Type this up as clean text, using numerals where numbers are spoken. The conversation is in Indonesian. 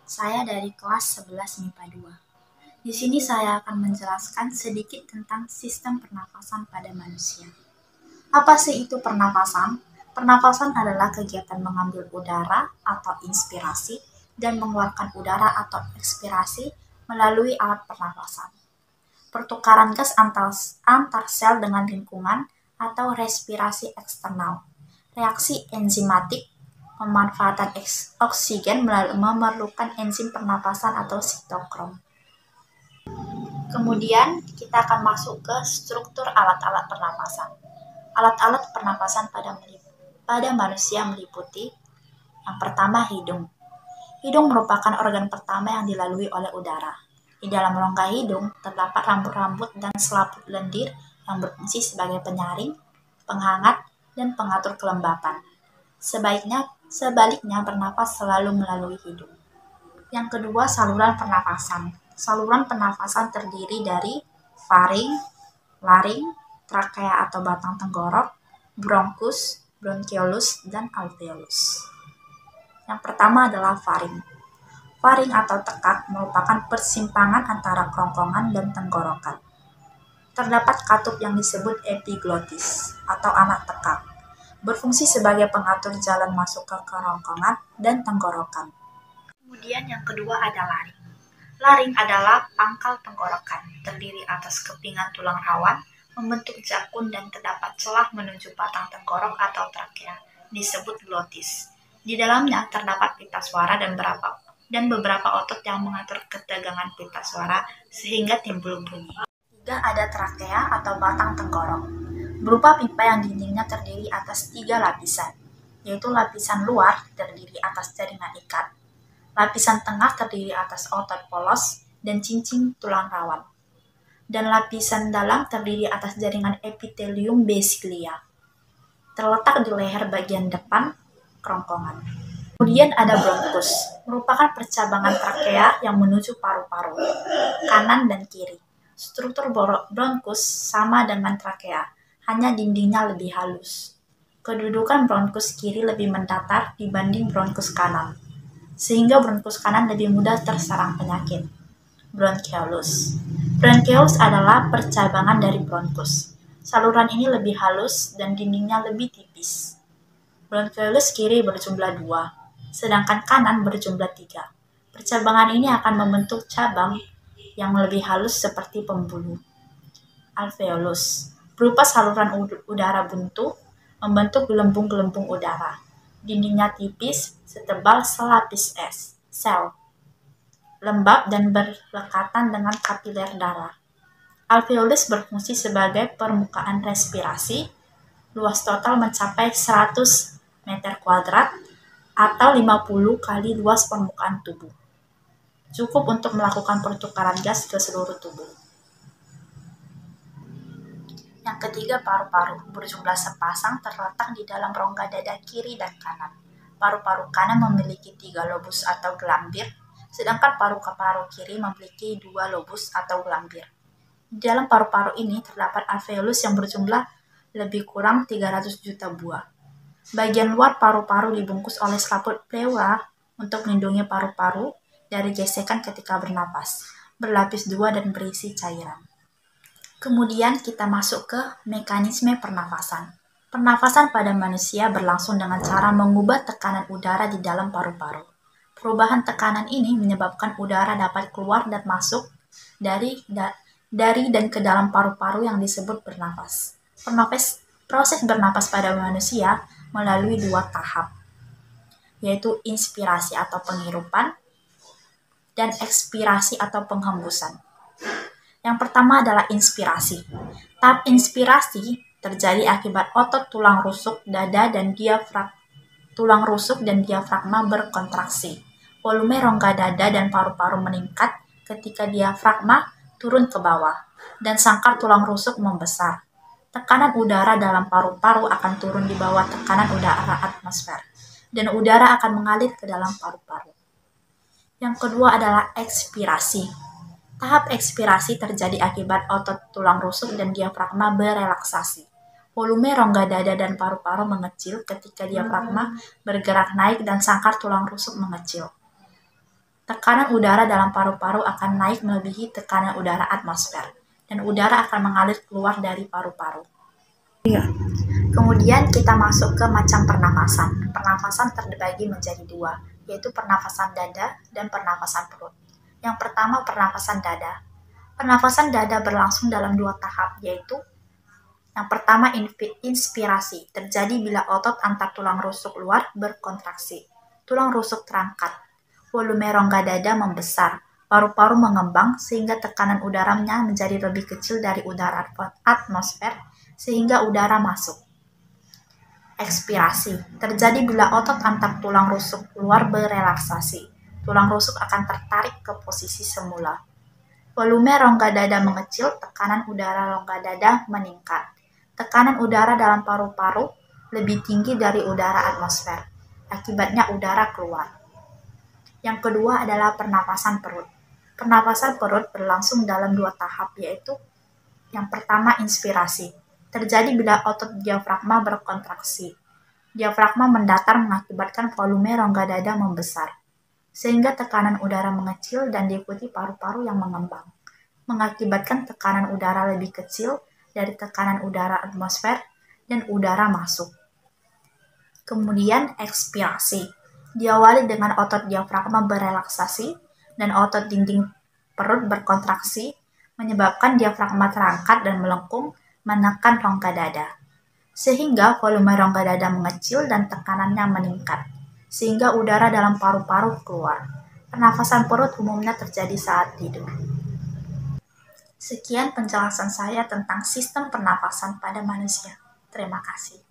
Saya dari kelas 11 MIPA 2. Di sini saya akan menjelaskan sedikit tentang sistem pernafasan pada manusia. Apa sih itu pernafasan? Pernafasan adalah kegiatan mengambil udara atau inspirasi dan mengeluarkan udara atau ekspirasi melalui alat pernafasan. Pertukaran gas antar sel dengan lingkungan atau respirasi eksternal. Reaksi enzimatik, pemanfaatan oksigen memerlukan enzim pernapasan atau sitokrom. Kemudian kita akan masuk ke struktur alat-alat pernapasan. Alat-alat pernapasan pada manusia meliputi yang pertama hidung. Hidung merupakan organ pertama yang dilalui oleh udara. Di dalam rongga hidung terdapat rambut-rambut dan selaput lendir yang berfungsi sebagai penyaring, penghangat, dan pengatur kelembapan. Sebaliknya bernapas selalu melalui hidung. Yang kedua, saluran pernapasan. Saluran pernapasan terdiri dari faring, laring, trakea atau batang tenggorok, bronkus, bronkiolus, dan alveolus. Yang pertama adalah faring. Faring atau tekak merupakan persimpangan antara kerongkongan dan tenggorokan. Terdapat katup yang disebut epiglotis atau anak tekak, berfungsi sebagai pengatur jalan masuk ke kerongkongan dan tenggorokan. Kemudian yang kedua ada laring. Laring adalah pangkal tenggorokan, terdiri atas kepingan tulang rawan, membentuk jakun dan terdapat celah menuju batang tenggorok atau trakea, disebut glotis. Di dalamnya terdapat pita suara dan beberapa otot yang mengatur ketegangan pita suara sehingga timbul bunyi. Tiga ada trakea atau batang tenggorok, berupa pipa yang dindingnya terdiri atas 3 lapisan, yaitu lapisan luar terdiri atas jaringan ikat, lapisan tengah terdiri atas otot polos dan cincin tulang rawan, dan lapisan dalam terdiri atas jaringan epitelium basiglia, terletak di leher bagian depan kerongkongan. Kemudian ada bronkus, merupakan percabangan trakea yang menuju paru-paru, kanan dan kiri. Struktur bronkus sama dengan trakea, hanya dindingnya lebih halus. Kedudukan bronkus kiri lebih mendatar dibanding bronkus kanan, sehingga bronkus kanan lebih mudah terserang penyakit. Bronkiolus. Bronkiolus adalah percabangan dari bronkus. Saluran ini lebih halus dan dindingnya lebih tipis. Bronkiolus kiri berjumlah 2, sedangkan kanan berjumlah 3. Percabangan ini akan membentuk cabang yang lebih halus seperti pembuluh. Alveolus. Berupa saluran udara buntu, membentuk gelembung-gelembung udara. Dindingnya tipis, setebal selapis sel, lembab dan berlekatan dengan kapiler darah. Alveolus berfungsi sebagai permukaan respirasi, luas total mencapai 100 meter kuadrat atau 50 kali luas permukaan tubuh. Cukup untuk melakukan pertukaran gas ke seluruh tubuh. Yang ketiga, paru-paru berjumlah sepasang terletak di dalam rongga dada kiri dan kanan. Paru-paru kanan memiliki 3 lobus atau gelambir, sedangkan paru-paru kiri memiliki 2 lobus atau gelambir. Di dalam paru-paru ini terdapat alveolus yang berjumlah lebih kurang 300 juta buah. Bagian luar paru-paru dibungkus oleh selaput pleura untuk melindungi paru-paru dari gesekan ketika bernapas, berlapis 2 dan berisi cairan. Kemudian kita masuk ke mekanisme pernafasan. Pernafasan pada manusia berlangsung dengan cara mengubah tekanan udara di dalam paru-paru. Perubahan tekanan ini menyebabkan udara dapat keluar dan masuk dari dan ke dalam paru-paru yang disebut bernapas. Proses bernapas pada manusia melalui 2 tahap, yaitu inspirasi atau penghirupan dan ekspirasi atau penghembusan. Yang pertama adalah inspirasi. Tahap inspirasi terjadi akibat otot tulang rusuk dada dan diafragma berkontraksi. Volume rongga dada dan paru-paru meningkat ketika diafragma turun ke bawah dan sangkar tulang rusuk membesar. Tekanan udara dalam paru-paru akan turun di bawah tekanan udara atmosfer, dan udara akan mengalir ke dalam paru-paru. Yang kedua adalah ekspirasi. Tahap ekspirasi terjadi akibat otot tulang rusuk dan diafragma berelaksasi. Volume rongga dada dan paru-paru mengecil ketika diafragma bergerak naik dan sangkar tulang rusuk mengecil. Tekanan udara dalam paru-paru akan naik melebihi tekanan udara atmosfer, dan udara akan mengalir keluar dari paru-paru. Kemudian kita masuk ke macam pernafasan. Pernafasan terbagi menjadi dua, yaitu pernafasan dada dan pernafasan perut. Yang pertama, pernafasan dada. Pernafasan dada berlangsung dalam dua tahap, yaitu yang pertama, inspirasi, terjadi bila otot antar tulang rusuk luar berkontraksi. Tulang rusuk terangkat, volume rongga dada membesar, paru-paru mengembang sehingga tekanan udaranya menjadi lebih kecil dari udara atmosfer sehingga udara masuk. Ekspirasi, terjadi bila otot antar tulang rusuk luar berelaksasi. Tulang rusuk akan tertarik ke posisi semula. Volume rongga dada mengecil, tekanan udara rongga dada meningkat. Tekanan udara dalam paru-paru lebih tinggi dari udara atmosfer. Akibatnya udara keluar. Yang kedua adalah pernapasan perut. Pernapasan perut berlangsung dalam dua tahap, yaitu yang pertama, inspirasi. Terjadi bila otot diafragma berkontraksi. Diafragma mendatar mengakibatkan volume rongga dada membesar, sehingga tekanan udara mengecil dan diikuti paru-paru yang mengembang, mengakibatkan tekanan udara lebih kecil dari tekanan udara atmosfer dan udara masuk. Kemudian ekspirasi, diawali dengan otot diafragma berelaksasi dan otot dinding perut berkontraksi, menyebabkan diafragma terangkat dan melengkung menekan rongga dada, sehingga volume rongga dada mengecil dan tekanannya meningkat, sehingga udara dalam paru-paru keluar. Pernafasan perut umumnya terjadi saat tidur. Sekian penjelasan saya tentang sistem pernafasan pada manusia. Terima kasih.